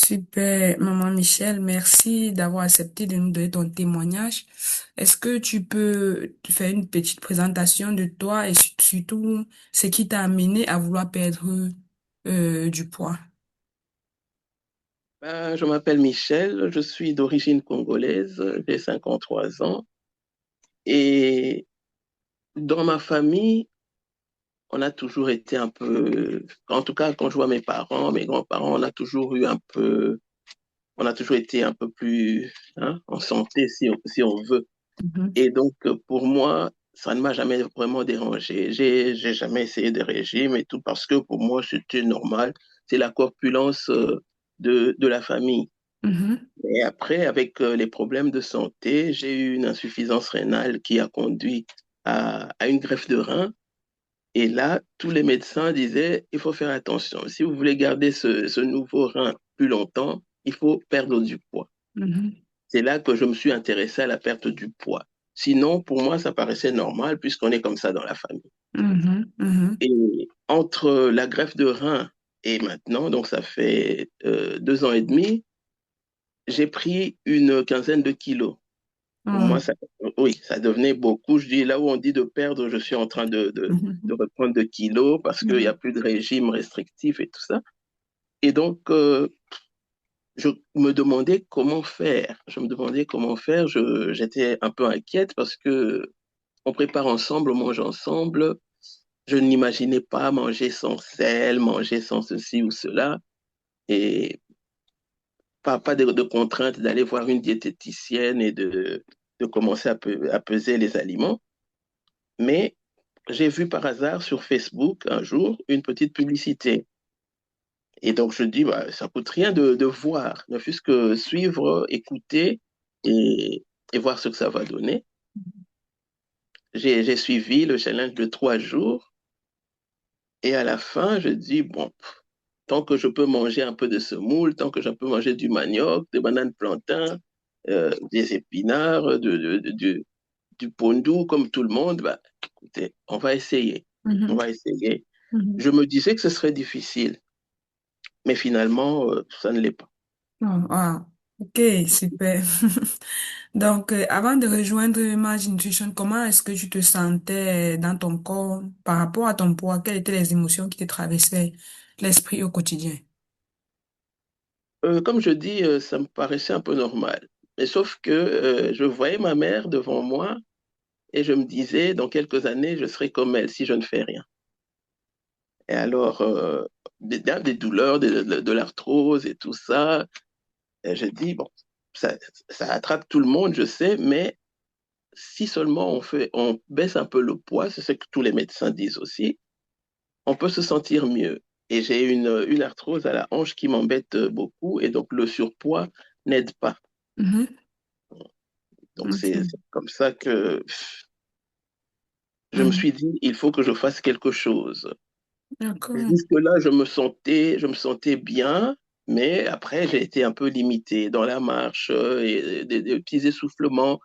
Super, maman Michel, merci d'avoir accepté de nous donner ton témoignage. Est-ce que tu peux faire une petite présentation de toi et surtout ce qui t'a amené à vouloir perdre du poids? Je m'appelle Michel, je suis d'origine congolaise, j'ai 53 ans et dans ma famille, on a toujours été un peu, en tout cas quand je vois mes parents, mes grands-parents, on a toujours été un peu plus en santé si on veut. Mhm, Et donc pour moi, ça ne m'a jamais vraiment dérangé. J'ai jamais essayé de régime et tout parce que pour moi c'était normal. C'est la corpulence de la famille. mhm, Et après, avec les problèmes de santé, j'ai eu une insuffisance rénale qui a conduit à une greffe de rein. Et là, tous les médecins disaient, il faut faire attention. Si vous voulez garder ce nouveau rein plus longtemps, il faut perdre du poids. mhm, C'est là que je me suis intéressé à la perte du poids. Sinon, pour moi, ça paraissait normal puisqu'on est comme ça dans la famille. mhm, mhm. Et entre la greffe de rein et maintenant, donc ça fait 2 ans et demi, j'ai pris une quinzaine de kilos. Pour moi, Oh, oui, ça devenait beaucoup. Je dis, là où on dit de perdre, je suis en train de mhm, reprendre de kilos parce qu'il n'y a mhm, plus de régime restrictif et tout ça. Et donc, je me demandais comment faire. Je me demandais comment faire. J'étais un peu inquiète parce que on prépare ensemble, on mange ensemble. Je n'imaginais pas manger sans sel, manger sans ceci ou cela. Et pas de contrainte d'aller voir une diététicienne et de commencer à peser les aliments. Mais j'ai vu par hasard sur Facebook un jour une petite publicité. Et donc je dis, bah, ça coûte rien de voir, ne fût-ce que suivre, écouter et voir ce que ça va donner. J'ai suivi le challenge de 3 jours et à la fin, je dis, bon, tant que je peux manger un peu de semoule, tant que je peux manger du manioc, des bananes plantains, des épinards, du pondou comme tout le monde, bah, écoutez, on va essayer. On mhm, va essayer. mhm. Je me disais que ce serait difficile, mais finalement, ça ne l'est pas. Oh, wow. Ok, super. Donc, avant de rejoindre Image Nutrition, comment est-ce que tu te sentais dans ton corps par rapport à ton poids? Quelles étaient les émotions qui te traversaient l'esprit au quotidien? Comme je dis, ça me paraissait un peu normal. Mais sauf que je voyais ma mère devant moi et je me disais, dans quelques années, je serai comme elle si je ne fais rien. Et alors, des douleurs, de l'arthrose et tout ça, et je dis, bon, ça, ça attrape tout le monde, je sais, mais si seulement on baisse un peu le poids, c'est ce que tous les médecins disent aussi, on peut se sentir mieux. Et j'ai une arthrose à la hanche qui m'embête beaucoup, et donc le surpoids n'aide pas. Mhm. Donc Ok. c'est comme ça que je me Mhm. suis dit, il faut que je fasse quelque chose. D'accord. Jusque-là, je me sentais bien, mais après, j'ai été un peu limité dans la marche et des petits essoufflements.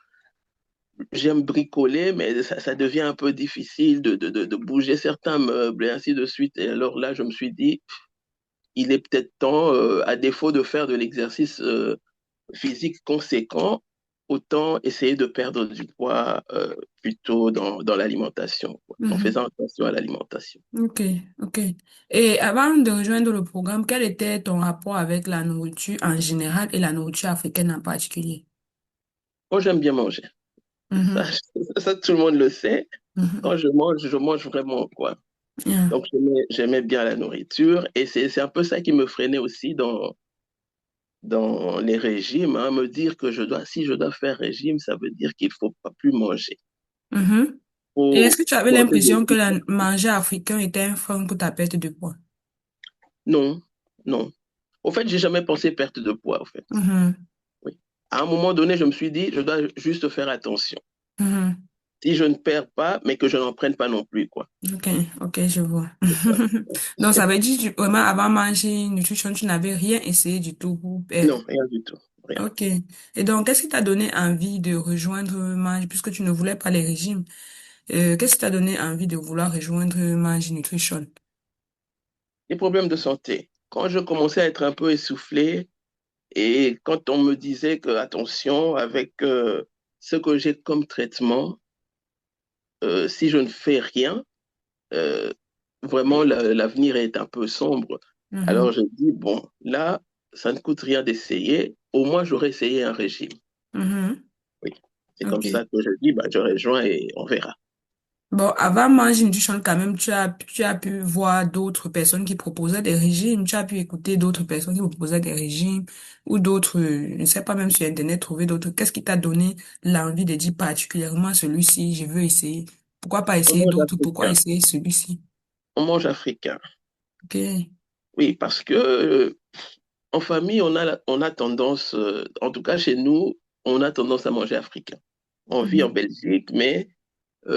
J'aime bricoler, mais ça devient un peu difficile de bouger certains meubles et ainsi de suite. Et alors là, je me suis dit, il est peut-être temps, à défaut de faire de l'exercice physique conséquent, autant essayer de perdre du poids plutôt dans l'alimentation, quoi, en Mhm. faisant attention à l'alimentation. Ok, ok. Et avant de rejoindre le programme, quel était ton rapport avec la nourriture en général et la nourriture africaine en particulier? Moi, j'aime bien manger. Ça, Mhm. ça, tout le monde le sait. Mhm. Quand je mange vraiment, quoi. Yeah. Donc, j'aimais bien la nourriture et c'est un peu ça qui me freinait aussi dans les régimes, hein, me dire que si je dois faire régime, ça veut dire qu'il faut pas plus manger. Mhm. Et est-ce Faut que tu avais manger l'impression que le manger africain était un frein pour ta perte de poids? Non, non. Au fait, j'ai jamais pensé perte de poids, au fait. Mhm. Oui. À un moment donné, je me suis dit, je dois juste faire attention. Mhm. Si je ne perds pas, mais que je n'en prenne pas non plus, quoi. Ok, ok, je vois. C'est ça. Donc, ça veut dire que vraiment, avant manger nutrition, tu n'avais rien essayé du tout pour perdre. Non, rien du tout. Rien. Ok. Et donc, qu'est-ce qui t'a donné envie de rejoindre Mange, puisque tu ne voulais pas les régimes? Qu'est-ce qui t'a donné envie de vouloir rejoindre Mange Nutrition? Les problèmes de santé. Quand je commençais à être un peu essoufflé, Et quand on me disait que, attention, avec ce que j'ai comme traitement, si je ne fais rien, euh, vraiment l'avenir est un peu sombre. Alors Mhm. je dis, bon, là, ça ne coûte rien d'essayer. Au moins, j'aurais essayé un régime. Mhm. Oui. C'est comme ça Ok. que je dis, bah, je rejoins et on verra. Bon, avant Mange Industrial, quand même, tu as pu voir d'autres personnes qui proposaient des régimes, tu as pu écouter d'autres personnes qui proposaient des régimes ou d'autres, je ne sais pas, même sur Internet, trouver d'autres. Qu'est-ce qui t'a donné l'envie de dire particulièrement celui-ci, je veux essayer? Pourquoi pas On essayer mange d'autres? Pourquoi africain. essayer celui-ci? On mange africain. Ok. Oui, parce que en famille, on a tendance, en tout cas chez nous, on a tendance à manger africain. On vit en Mhm. Belgique, mais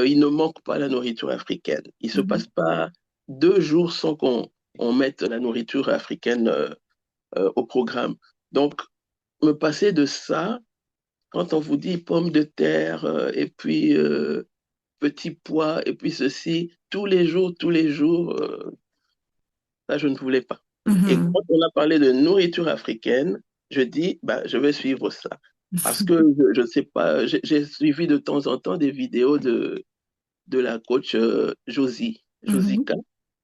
il ne manque pas la nourriture africaine. Il se passe Mhm. pas 2 jours sans qu'on mette la nourriture africaine au programme. Donc, me passer de ça, quand on vous dit pommes de terre et puis petits pois et puis ceci, tous les jours, ça, je ne voulais pas. Et Mhm. quand on a parlé de nourriture africaine, je dis, bah, je vais suivre ça. Parce que je ne sais pas, j'ai suivi de temps en temps des vidéos de la coach Mhm. Josica.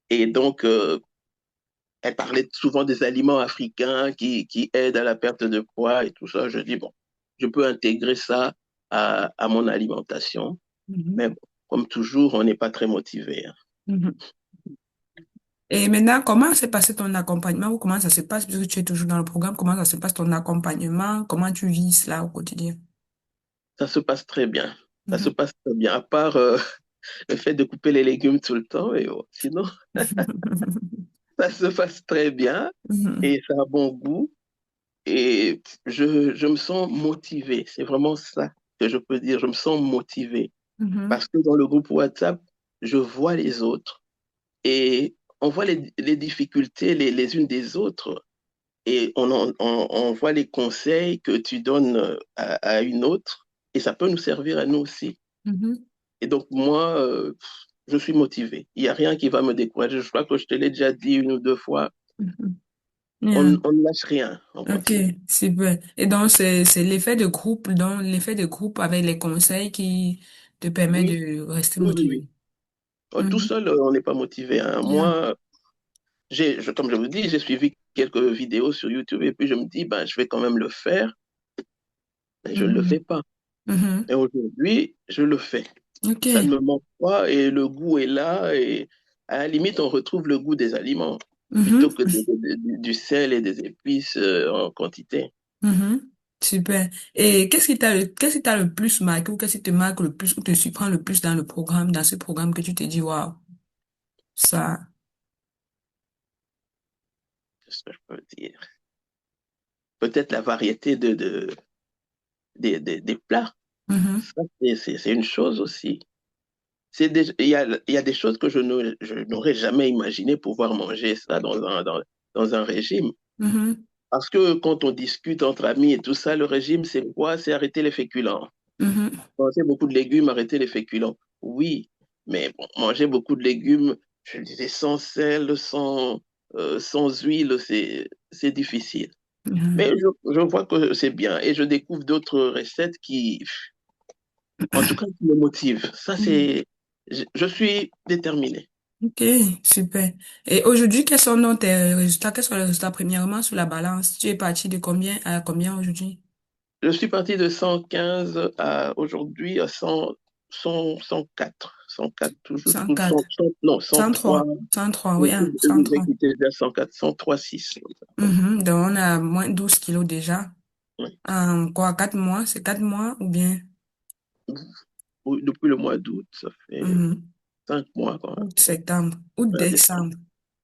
Et donc, elle parlait souvent des aliments africains qui aident à la perte de poids et tout ça. Je dis, bon, je peux intégrer ça à mon alimentation. Mhm. Mais bon, comme toujours, on n'est pas très motivé, hein. Mhm. Et maintenant, comment s'est passé ton accompagnement ou comment ça se passe, puisque tu es toujours dans le programme, comment ça se passe ton accompagnement, comment tu vis cela au quotidien? Ça se passe très bien. Ça se Mhm. passe très bien, à part le fait de couper les légumes tout le temps. Et bon, sinon, ça se passe très bien Mhm. et ça a bon goût. Et je me sens motivé. C'est vraiment ça que je peux dire. Je me sens motivé. Mhm. Parce que dans le groupe WhatsApp, je vois les autres et on voit les difficultés les unes des autres et on voit les conseils que tu donnes à une autre et ça peut nous servir à nous aussi. Mhm. Et donc, moi, je suis motivé. Il n'y a rien qui va me décourager. Je crois que je te l'ai déjà dit 1 ou 2 fois. Mhm. Yeah. On ne lâche rien. On Ok, continue. super. Et donc, c'est l'effet de groupe, donc l'effet de groupe avec les conseils qui te permet Oui, de rester oui, oui, oui. motivé. Tout Mhm. seul, on n'est pas motivé, hein. Yeah. Moi, comme je vous dis, j'ai suivi quelques vidéos sur YouTube et puis je me dis, ben, je vais quand même le faire, mais je ne le fais Mhm. pas. Mhm. Et aujourd'hui, je le fais. Ok. Ça ne me manque pas et le goût est là et à la limite, on retrouve le goût des aliments Mhm. plutôt que du sel et des épices en quantité. Mhm. Super. Et qu'est-ce qui t'a le plus marqué ou qu'est-ce qui te marque le plus ou te surprend le plus dans le programme, dans ce programme que tu te dis, waouh, ça. C'est ce que je peux dire. Peut-être la variété des plats. Mhm. Ça, c'est une chose aussi. Il y a des choses que je n'aurais jamais imaginé pouvoir manger ça dans un régime. Mhm. Parce que quand on discute entre amis et tout ça, le régime, c'est quoi? C'est arrêter les féculents. Mhm. Manger beaucoup de légumes, arrêter les féculents. Oui, mais bon, manger beaucoup de légumes, je disais sans sel, sans huile, c'est difficile. Mais Mhm. je vois que c'est bien et je découvre d'autres recettes en tout cas, qui me motivent. Ça, Mhm. je suis déterminé. Ok, super. Et aujourd'hui, quels sont donc tes résultats? Quels sont les résultats premièrement sur la balance? Tu es parti de combien à combien aujourd'hui? Je suis parti de 115 à aujourd'hui à 104. 104, toujours, 104. non, 103. 103. 103, Oui, oui, hein, j'ai 103. quitté déjà 104, 103,6. Mhm. Donc, on a moins 12 kilos déjà. Oui. En quoi, 4 mois? C'est 4 mois ou bien? Oui, depuis le mois d'août, ça fait Mhm. 5 mois quand même. Août, septembre, août, À décembre. décembre.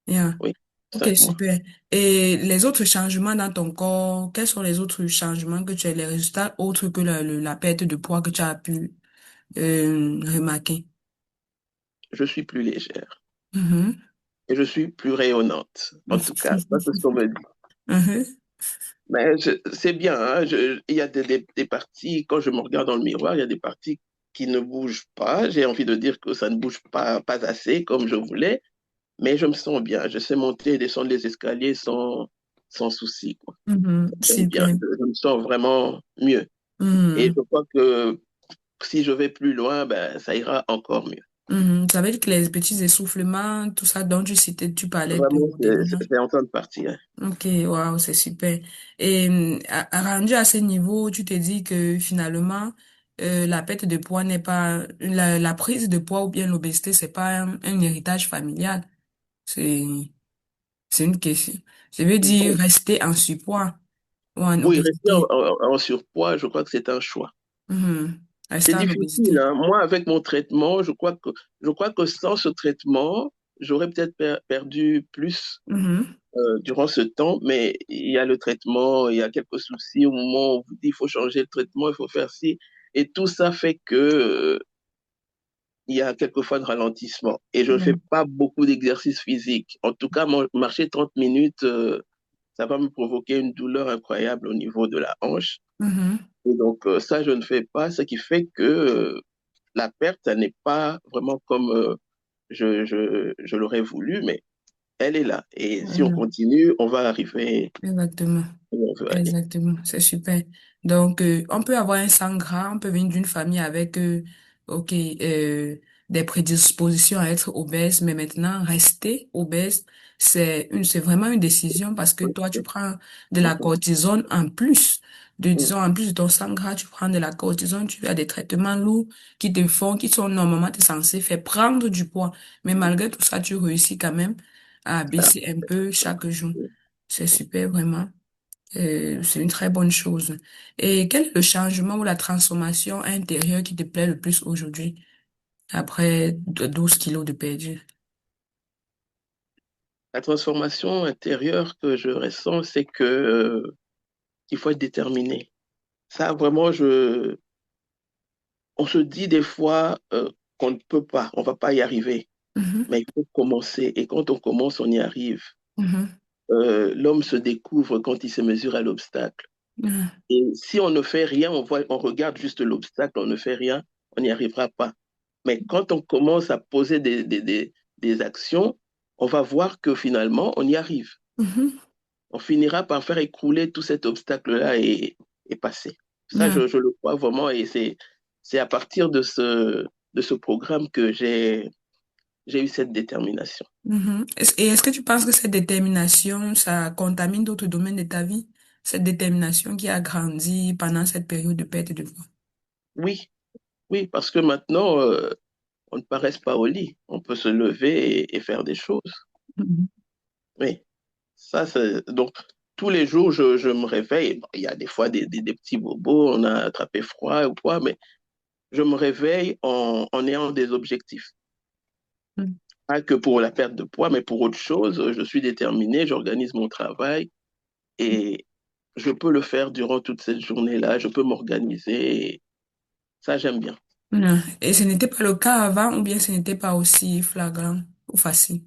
Yeah. Oui, Ok, 5 mois. super. Et les autres changements dans ton corps, quels sont les autres changements que tu as, les résultats autres que la perte de poids que tu as pu remarquer? Je suis plus légère Mhm. et je suis plus rayonnante. En tout cas, ça, c'est ce qu'on me dit. Mhm. Mais c'est bien, hein, il y a des parties, quand je me regarde dans le miroir, il y a des parties qui ne bougent pas. J'ai envie de dire que ça ne bouge pas assez comme je voulais, mais je me sens bien. Je sais monter et descendre les escaliers sans. sans souci, quoi. J'aime bien, Super. je me sens vraiment mieux. Et Mhm. je crois que si je vais plus loin, ben, ça ira encore mieux. Ça veut dire que les petits essoufflements, tout ça dont tu citais, tu parlais de Vraiment, déjà. c'est en train de partir. Ok, waouh, c'est super. Et rendu à ce niveau, tu te dis que finalement, la perte de poids n'est pas, la prise de poids ou bien l'obésité, c'est pas un héritage familial. C'est, c'est une question. Je veux dire, Bon, rester en surpoids ou en oui, rester obésité. en surpoids, je crois que c'est un choix. Rester C'est en difficile, obésité. hein. Moi, avec mon traitement, je crois que sans ce traitement, j'aurais peut-être perdu plus Mhm, durant ce temps, mais il y a le traitement, il y a quelques soucis au moment où on vous dit il faut changer le traitement, il faut faire ci, et tout ça fait que il y a quelquefois de ralentissement. Et je ne fais mhm, pas beaucoup d'exercices physiques. En tout cas, marcher 30 minutes, ça va me provoquer une douleur incroyable au niveau de la hanche. mhm. Et donc, ça, je ne fais pas, ce qui fait que la perte, elle n'est pas vraiment comme je l'aurais voulu, mais elle est là. Et si on Voilà, continue, on va arriver exactement. où on veut aller. Exactement, c'est super. Donc, on peut avoir un sang gras, on peut venir d'une famille avec, ok, des prédispositions à être obèse, mais maintenant, rester obèse, c'est vraiment une décision parce que toi, tu prends de la Mhm. cortisone en plus. Mhm. Disons, en plus de ton sang gras, tu prends de la cortisone, tu as des traitements lourds qui sont normalement censés faire prendre du poids. Mais malgré tout ça, tu réussis quand même à Ah, baisser un peu chaque jour. mhm. C'est super, vraiment. C'est une très bonne chose. Et quel est le changement ou la transformation intérieure qui te plaît le plus aujourd'hui, après 12 kilos de perdu? La transformation intérieure que je ressens, c'est que qu'il faut être déterminé. Ça, vraiment, on se dit des fois qu'on ne peut pas, on va pas y arriver, Mhm, mais il faut commencer. Et quand on commence, on y arrive. mhm, L'homme se découvre quand il se mesure à l'obstacle. mhm, Et si on ne fait rien, on regarde juste l'obstacle, on ne fait rien, on n'y arrivera pas. Mais quand on commence à poser des actions, on va voir que finalement, on y arrive. mhm, On finira par faire écrouler tout cet obstacle-là et passer. Ça, mhm, je le crois vraiment et c'est à partir de ce programme que j'ai eu cette détermination. mhm. Et est-ce que tu penses que cette détermination, ça contamine d'autres domaines de ta vie? Cette détermination qui a grandi pendant cette période de perte de poids? Oui, oui, parce que maintenant, on ne paraisse pas au lit. On peut se lever et faire des choses. Mhm, Oui, ça, c'est... Donc, tous les jours, je me réveille. Bon, il y a des fois des petits bobos, on a attrapé froid ou quoi, mais je me réveille en ayant des objectifs. mhm. Pas que pour la perte de poids, mais pour autre chose. Je suis déterminé, j'organise mon travail et je peux le faire durant toute cette journée-là. Je peux m'organiser. Ça, j'aime bien. Non. Et ce n'était pas le cas avant ou bien ce n'était pas aussi flagrant ou facile?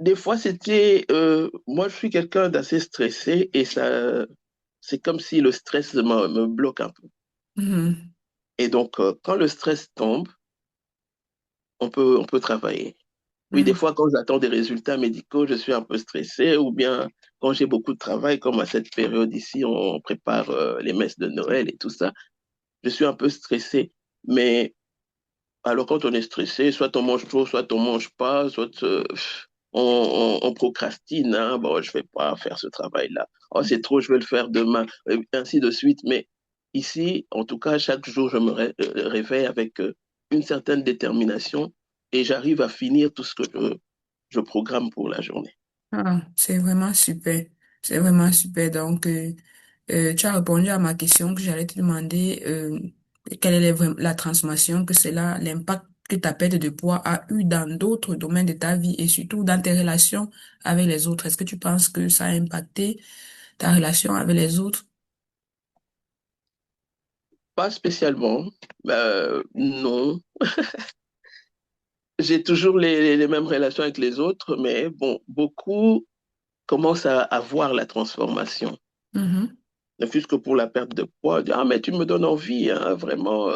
Des fois, c'était... moi, je suis quelqu'un d'assez stressé et ça, c'est comme si le stress me bloque un peu. Mhm, Et donc, quand le stress tombe, on peut travailler. Oui, des mhm, fois, quand j'attends des résultats médicaux, je suis un peu stressé, ou bien quand j'ai beaucoup de travail, comme à cette période ici, on prépare les messes de Noël et tout ça, je suis un peu stressé. Mais alors, quand on est stressé, soit on mange trop, soit on mange pas, soit on procrastine, hein, bon, je vais pas faire ce travail-là. Oh, c'est trop, je vais le faire demain, et ainsi de suite. Mais ici, en tout cas, chaque jour, je me réveille avec une certaine détermination et j'arrive à finir tout ce que je programme pour la journée. ah, c'est vraiment super. C'est vraiment super. Donc, tu as répondu à ma question que j'allais te demander, quelle est la transformation que cela, l'impact que ta perte de poids a eu dans d'autres domaines de ta vie et surtout dans tes relations avec les autres. Est-ce que tu penses que ça a impacté ta relation avec les autres? Pas spécialement, non. J'ai toujours les mêmes relations avec les autres, mais bon, beaucoup commencent à voir la transformation. Mhm, Ne fût-ce que pour la perte de poids. Ah, mais tu me donnes envie, hein, vraiment,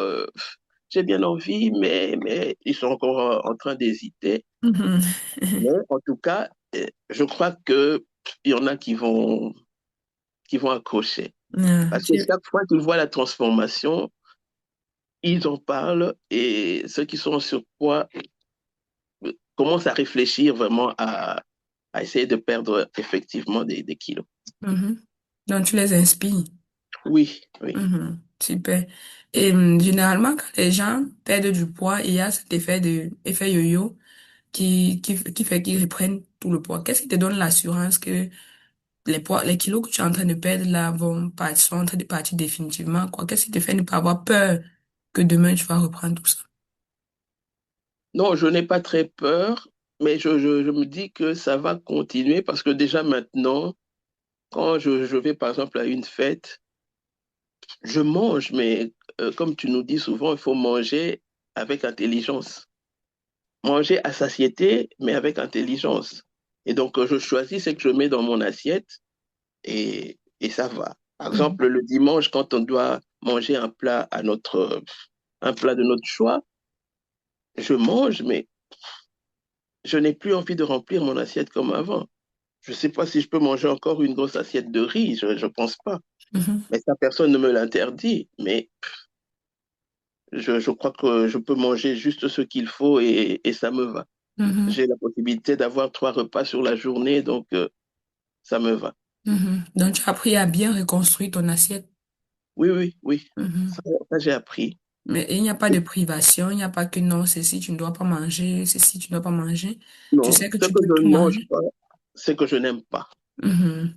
j'ai bien envie, mais ils sont encore en train d'hésiter. mhm, Mais en tout cas, je crois que il y en a qui vont accrocher. Ah, Parce que chaque fois qu'ils voient la transformation, ils en parlent et ceux qui sont en surpoids commencent à réfléchir vraiment à essayer de perdre effectivement des kilos. mhm. Donc, tu les inspires. Oui, oui. Mhm. Super. Et généralement, quand les gens perdent du poids, il y a cet effet yo-yo qui fait qu'ils reprennent tout le poids. Qu'est-ce qui te donne l'assurance que les kilos que tu es en train de perdre là sont en train de partir définitivement, quoi? Qu'est-ce qui te fait ne pas avoir peur que demain tu vas reprendre tout ça? Non, je n'ai pas très peur, mais je me dis que ça va continuer parce que déjà maintenant, quand je vais par exemple à une fête, je mange, mais comme tu nous dis souvent, il faut manger avec intelligence. Manger à satiété, mais avec intelligence. Et donc, je choisis ce que je mets dans mon assiette et ça va. Par Mhm. exemple, le dimanche, quand on doit manger un plat de notre choix, je mange, mais je n'ai plus envie de remplir mon assiette comme avant. Je ne sais pas si je peux manger encore une grosse assiette de riz, je ne pense pas. Mhm. Mais ça, personne ne me l'interdit. Mais je crois que je peux manger juste ce qu'il faut et ça me va. Mhm. J'ai la possibilité d'avoir 3 repas sur la journée, donc ça me va. Mhm. Donc, tu as appris à bien reconstruire ton assiette. Oui, oui, oui. Mhm. Ça, ça, j'ai appris. Mais il n'y a pas de privation, il n'y a pas que non, ceci, tu ne dois pas manger, ceci, tu ne dois pas manger. Tu Non, sais que ce tu que peux je tout ne mange manger. pas, c'est que je n'aime pas. Mhm.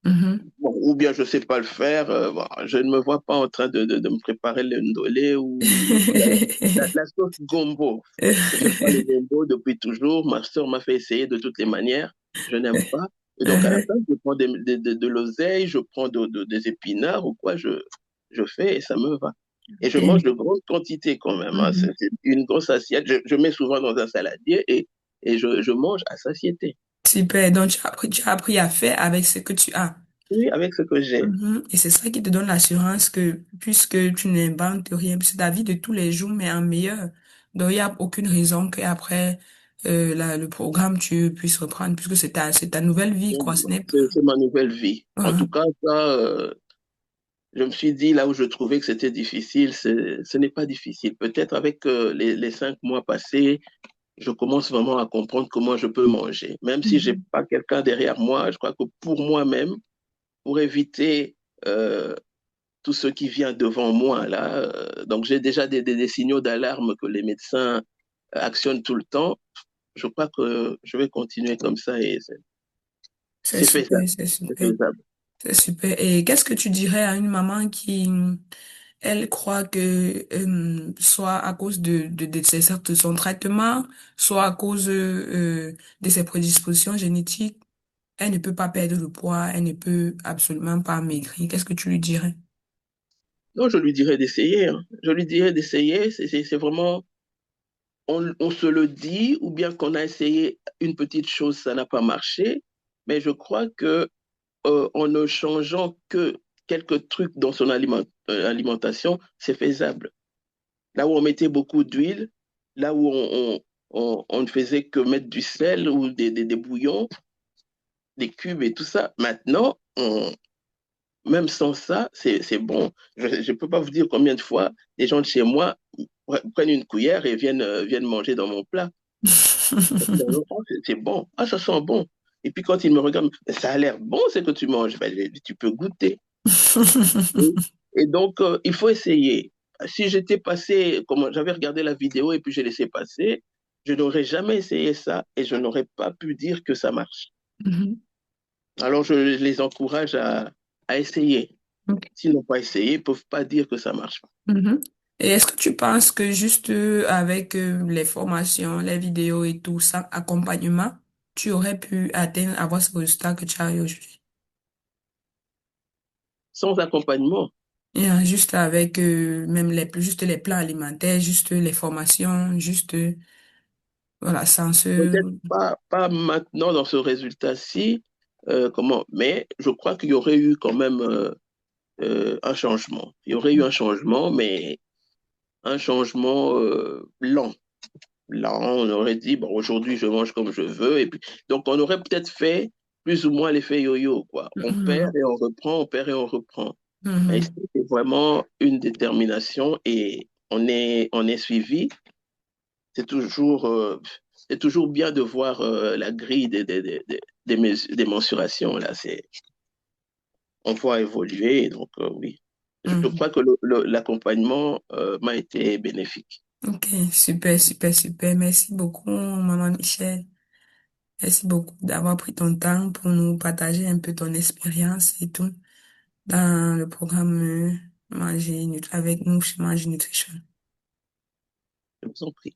Mhm. Bon, ou bien je ne sais pas le faire. Bon, je ne me vois pas en train de me préparer le ndolé ou la sauce gombo. J'aime pas le gombo depuis toujours. Ma soeur m'a fait essayer de toutes les manières. Je n'aime pas. Et donc, à la fin, je prends de l'oseille, je prends des épinards ou quoi, je fais et ça me va. Et je mange Et- de grosses quantités quand même, hein. mhm. C'est une grosse assiette. Je mets souvent dans un saladier et je mange à satiété. Super. Donc, tu as appris à faire avec ce que tu as. Oui, avec ce que j'ai. Mhm. Et c'est ça qui te donne l'assurance que, puisque tu n'inventes rien, c'est ta vie de tous les jours, mais en meilleur. Donc, il n'y a aucune raison qu'après le programme, tu puisses reprendre, puisque c'est ta nouvelle vie, quoi. Ce n'est pas... C'est ma nouvelle vie. En tout Mhm. cas, ça, je me suis dit là où je trouvais que c'était difficile, ce n'est pas difficile. Peut-être avec les 5 mois passés, je commence vraiment à comprendre comment je peux manger. Même si j'ai Mhm. pas quelqu'un derrière moi, je crois que pour moi-même, pour éviter euh, tout ce qui vient devant moi là, donc j'ai déjà des signaux d'alarme que les médecins actionnent tout le temps. Je crois que je vais continuer comme ça et C'est c'est super, faisable. c'est C'est super, faisable. c'est super. Et qu'est-ce que tu dirais à une maman qui, elle croit que soit à cause de son traitement, soit à cause de ses prédispositions génétiques, elle ne peut pas perdre le poids, elle ne peut absolument pas maigrir. Qu'est-ce que tu lui dirais? Non, je lui dirais d'essayer, hein. Je lui dirais d'essayer. C'est vraiment, on se le dit, ou bien qu'on a essayé une petite chose, ça n'a pas marché. Mais je crois que en ne changeant que quelques trucs dans son alimentation, c'est faisable. Là où on mettait beaucoup d'huile, là où on ne faisait que mettre du sel ou des bouillons, des cubes et tout ça, maintenant, même sans ça, c'est bon. Je ne peux pas vous dire combien de fois les gens de chez moi prennent une cuillère et viennent manger dans mon plat. Dans le rang, c'est bon. Ah, ça sent bon. Et puis quand ils me regardent, ça a l'air bon ce que tu manges. Ben, tu peux goûter. Et, et donc, il faut essayer. Si j'étais passé, comme j'avais regardé la vidéo et puis j'ai laissé passer, je n'aurais jamais essayé ça et je n'aurais pas pu dire que ça marche. Mhm. Alors, je les encourage à essayer. Ok. S'ils n'ont pas essayé, ils ne peuvent pas dire que ça marche pas. Mhm. Et est-ce que tu penses que juste avec les formations, les vidéos et tout ça, accompagnement, tu aurais pu atteindre, avoir ce résultat que tu as eu aujourd'hui? Sans accompagnement, Et juste avec même juste les plans alimentaires, juste les formations, juste voilà, sans ce... peut-être pas maintenant dans ce résultat-ci, mais je crois qu'il y aurait eu quand même un changement. Il y aurait eu un changement, mais un changement lent. Lent, on aurait dit, bon, aujourd'hui, je mange comme je veux. Et puis, donc, on aurait peut-être fait plus ou moins l'effet yo-yo, quoi. On perd Mhm. et on reprend, on perd et on reprend. Mais Mhm. c'est vraiment une détermination et on est suivi. C'est toujours, euh, c'est toujours bien de voir la grille des mensurations, là. On voit évoluer, donc oui. Je Mhm. crois que l'accompagnement m'a été bénéfique. Ok, super, super, super. Merci beaucoup, maman Michel. Merci beaucoup d'avoir pris ton temps pour nous partager un peu ton expérience et tout dans le programme Manger avec nous chez Manger Nutrition. Je vous en prie.